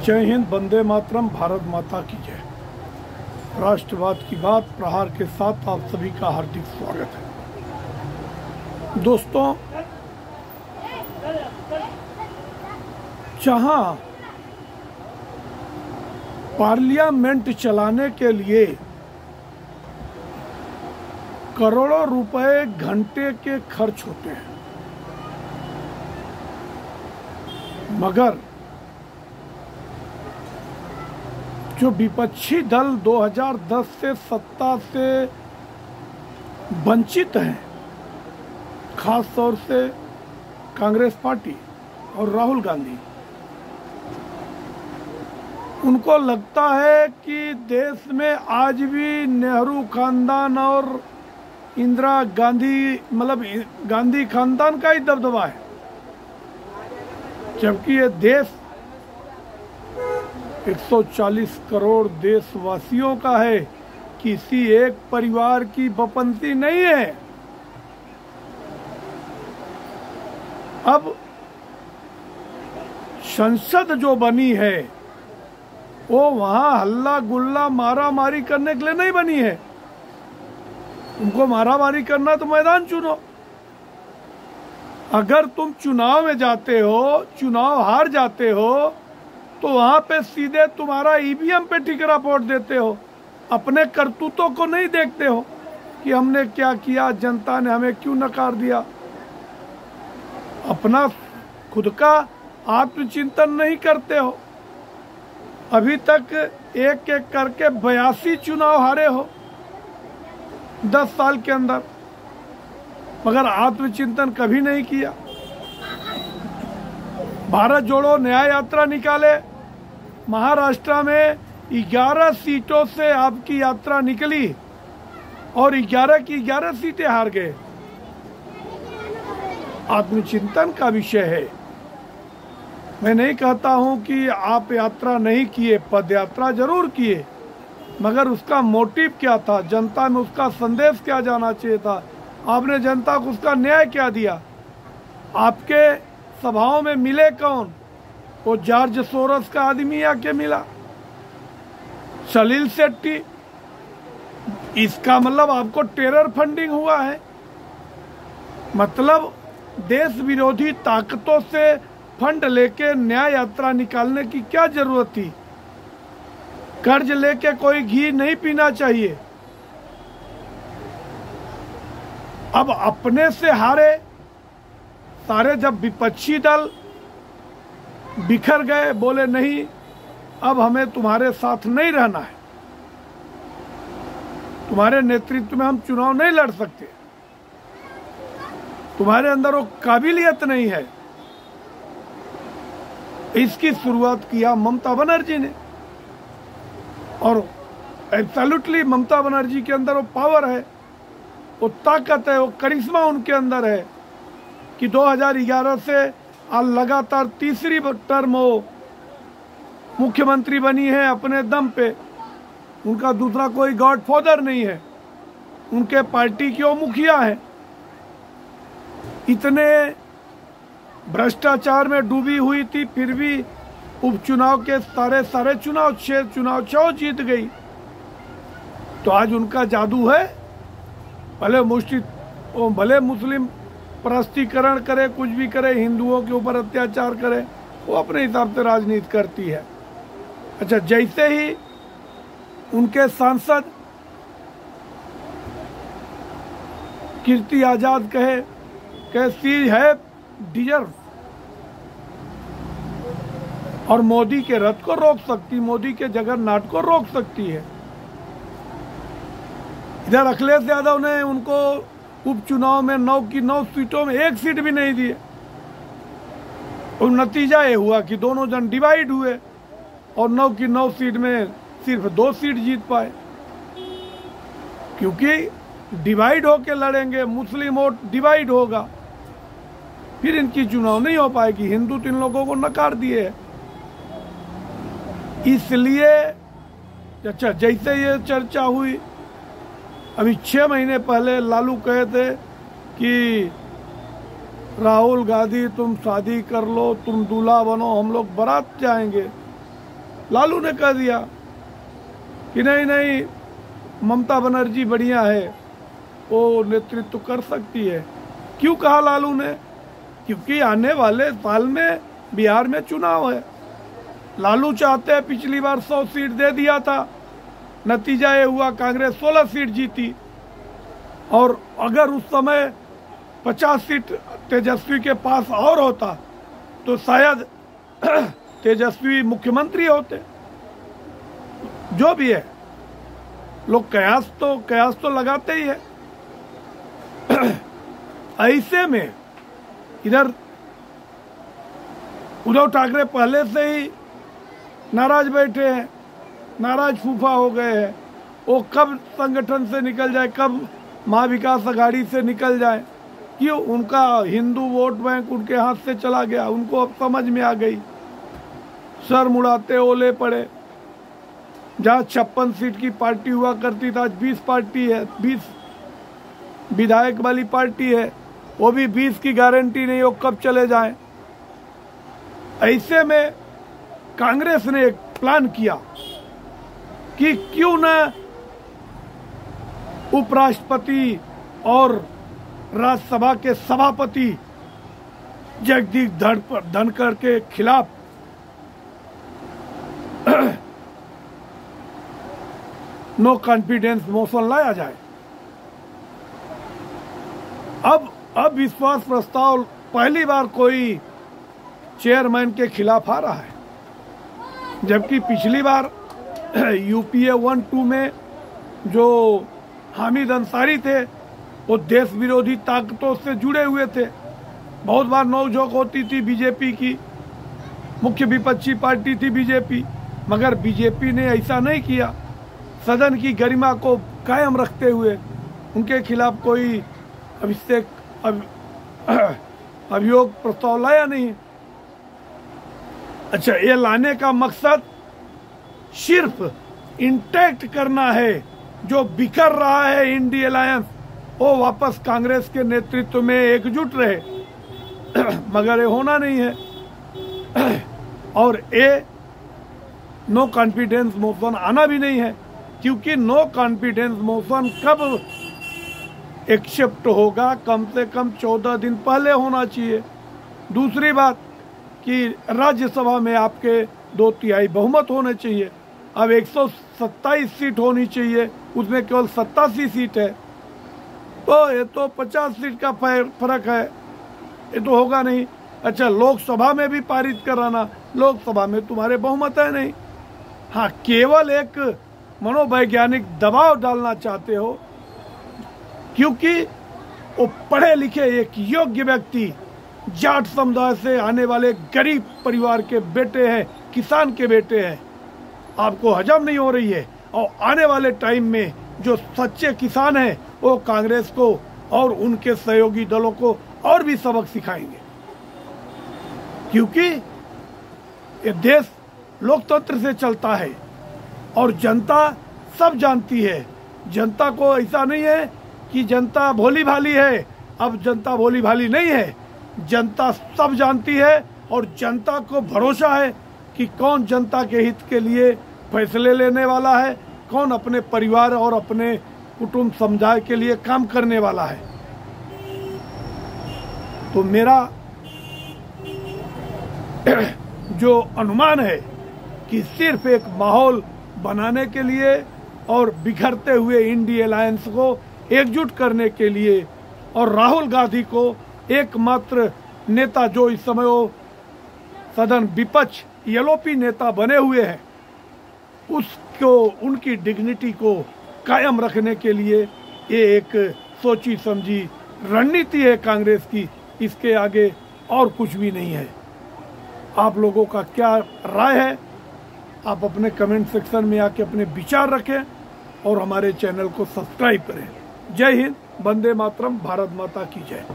जय हिंद, वंदे मातरम, भारत माता की जय। राष्ट्रवाद की बात प्रहार के साथ आप सभी का हार्दिक स्वागत है। दोस्तों, जहां पार्लियामेंट चलाने के लिए करोड़ों रुपए घंटे के खर्च होते हैं, मगर जो विपक्षी दल 2010 से सत्ता से वंचित हैं, खास तौर से कांग्रेस पार्टी और राहुल गांधी, उनको लगता है कि देश में आज भी नेहरू खानदान और इंदिरा गांधी गांधी खानदान का ही दबदबा है, जबकि ये देश 140 करोड़ देशवासियों का है, किसी एक परिवार की बपंती नहीं है। अब संसद जो बनी है वो वहां हल्ला गुल्ला मारा मारी करने के लिए नहीं बनी है। तुमको मारा मारी करना तो मैदान चुनो। अगर तुम चुनाव में जाते हो, चुनाव हार जाते हो, तो वहां पे सीधे तुम्हारा ईवीएम पे ठिकरा वोट देते हो, अपने करतूतों को नहीं देखते हो कि हमने क्या किया, जनता ने हमें क्यों नकार दिया। अपना खुद का आत्मचिंतन नहीं करते हो। अभी तक एक एक करके 82 चुनाव हारे हो 10 साल के अंदर, मगर आत्मचिंतन कभी नहीं किया। भारत जोड़ो न्याय यात्रा निकाले, महाराष्ट्र में 11 सीटों से आपकी यात्रा निकली और 11 की 11 सीटें हार गए। आत्मचिंतन का विषय है। मैं नहीं कहता हूं कि आप यात्रा नहीं किए, पद यात्रा जरूर किए, मगर उसका मोटिव क्या था, जनता में उसका संदेश क्या जाना चाहिए था, आपने जनता को उसका न्याय क्या दिया। आपके सभाओं में मिले कौन? वो जॉर्ज सोरोस का आदमी आके मिला, सलील शेट्टी। इसका मतलब आपको टेरर फंडिंग हुआ है। मतलब देश विरोधी ताकतों से फंड लेके न्याय यात्रा निकालने की क्या जरूरत थी? कर्ज लेके कोई घी नहीं पीना चाहिए। अब अपने से हारे सारे, जब विपक्षी दल बिखर गए, बोले नहीं अब हमें तुम्हारे साथ नहीं रहना है, तुम्हारे नेतृत्व में हम चुनाव नहीं लड़ सकते, तुम्हारे अंदर वो काबिलियत नहीं है। इसकी शुरुआत किया ममता बनर्जी ने, और एब्सोल्युटली ममता बनर्जी के अंदर वो पावर है, वो ताकत है, वो करिश्मा उनके अंदर है कि 2011 से लगातार तीसरी टर्म वो मुख्यमंत्री बनी है अपने दम पे। उनका दूसरा कोई गॉडफादर नहीं है, उनके पार्टी की वो मुखिया है। इतने भ्रष्टाचार में डूबी हुई थी, फिर भी उपचुनाव के सारे चुनाव 6 चुनाव 6 जीत गई। तो आज उनका जादू है। भले मुस्लिम प्रस्तीकरण करे, कुछ भी करे, हिंदुओं के ऊपर अत्याचार करे, वो अपने हिसाब से राजनीति करती है। अच्छा, जैसे ही उनके सांसद कीर्ति आजाद कहे सी है डिजर्व, और मोदी के रथ को रोक सकती, मोदी के जगन्नाथ को रोक सकती है। इधर अखिलेश यादव ने उनको उपचुनाव में 9 की 9 सीटों में 1 सीट भी नहीं दिए, और नतीजा ये हुआ कि दोनों जन डिवाइड हुए और 9 की 9 सीट में सिर्फ 2 सीट जीत पाए। क्योंकि डिवाइड होके लड़ेंगे, मुस्लिम वोट डिवाइड होगा, फिर इनकी चुनाव नहीं हो पाएगी। हिंदू तो इन लोगों को नकार दिए है। इसलिए अच्छा, जैसे ये चर्चा हुई, अभी 6 महीने पहले लालू कहे थे कि राहुल गांधी तुम शादी कर लो, तुम दूल्हा बनो, हम लोग बारात जाएंगे। लालू ने कह दिया कि नहीं नहीं, ममता बनर्जी बढ़िया है, वो नेतृत्व कर सकती है। क्यों कहा लालू ने? क्योंकि आने वाले साल में बिहार में चुनाव है। लालू चाहते हैं, पिछली बार 100 सीट दे दिया था, नतीजा ये हुआ कांग्रेस 16 सीट जीती। और अगर उस समय 50 सीट तेजस्वी के पास और होता तो शायद तेजस्वी मुख्यमंत्री होते। जो भी है, लोग कयास तो लगाते ही है। ऐसे में इधर उद्धव ठाकरे पहले से ही नाराज बैठे हैं, नाराज फूफा हो गए हैं। वो कब संगठन से निकल जाए, कब महाविकास अघाड़ी से निकल जाए। क्यों? उनका हिंदू वोट बैंक उनके हाथ से चला गया। उनको अब समझ में आ गई, सर मुड़ाते ओले पड़े। जहाँ 56 सीट की पार्टी हुआ करती था, 20 पार्टी है, 20 विधायक वाली पार्टी है, वो भी 20 की गारंटी नहीं हो कब चले जाएं। ऐसे में कांग्रेस ने एक प्लान किया कि क्यों न उपराष्ट्रपति और राज्यसभा के सभापति जगदीप धनखड़ के खिलाफ नो कॉन्फिडेंस मोशन लाया जाए। अब विश्वास प्रस्ताव पहली बार कोई चेयरमैन के खिलाफ आ रहा है, जबकि पिछली बार यूपीए 1-2 में जो हामिद अंसारी थे वो देश विरोधी ताकतों से जुड़े हुए थे। बहुत बार नोकझोंक होती थी बीजेपी की, मुख्य विपक्षी पार्टी थी बीजेपी, मगर बीजेपी ने ऐसा नहीं किया। सदन की गरिमा को कायम रखते हुए उनके खिलाफ कोई अभियोग प्रस्ताव लाया नहीं। अच्छा, ये लाने का मकसद सिर्फ इंटैक्ट करना है। जो बिखर रहा है इंडिया अलायंस, वो वापस कांग्रेस के नेतृत्व में एकजुट रहे। मगर ये होना नहीं है। और ये नो कॉन्फिडेंस मोशन आना भी नहीं है, क्योंकि नो कॉन्फिडेंस मोशन कब एक्सेप्ट होगा? कम से कम 14 दिन पहले होना चाहिए। दूसरी बात कि राज्यसभा में आपके 2/3 बहुमत होने चाहिए। अब 127 सीट होनी चाहिए, उसमें केवल 87 सीट है, तो ये तो 50 सीट का फर्क है, ये तो होगा नहीं। अच्छा, लोकसभा में भी पारित कराना, लोकसभा में तुम्हारे बहुमत है नहीं। हाँ, केवल एक मनोवैज्ञानिक दबाव डालना चाहते हो, क्योंकि वो पढ़े लिखे एक योग्य व्यक्ति, जाट समुदाय से आने वाले गरीब परिवार के बेटे हैं, किसान के बेटे हैं। आपको हजम नहीं हो रही है, और आने वाले टाइम में जो सच्चे किसान हैं वो कांग्रेस को और उनके सहयोगी दलों को और भी सबक सिखाएंगे। क्योंकि ये देश लोकतंत्र से चलता है और जनता सब जानती है। जनता को ऐसा नहीं है कि जनता भोली भाली है। अब जनता भोली भाली नहीं है, जनता सब जानती है, और जनता को भरोसा है कि कौन जनता के हित के लिए फैसले लेने वाला है, कौन अपने परिवार और अपने कुटुंब समुदाय के लिए काम करने वाला है। तो मेरा जो अनुमान है कि सिर्फ एक माहौल बनाने के लिए और बिखरते हुए इंडिया अलायंस को एकजुट करने के लिए, और राहुल गांधी को एकमात्र नेता जो इस समय वो सदन विपक्ष एलओपी नेता बने हुए हैं, उसको, उनकी डिग्निटी को कायम रखने के लिए ये एक सोची समझी रणनीति है कांग्रेस की। इसके आगे और कुछ भी नहीं है। आप लोगों का क्या राय है? आप अपने कमेंट सेक्शन में आके अपने विचार रखें और हमारे चैनल को सब्सक्राइब करें। जय हिंद, वंदे मातरम, भारत माता की जय।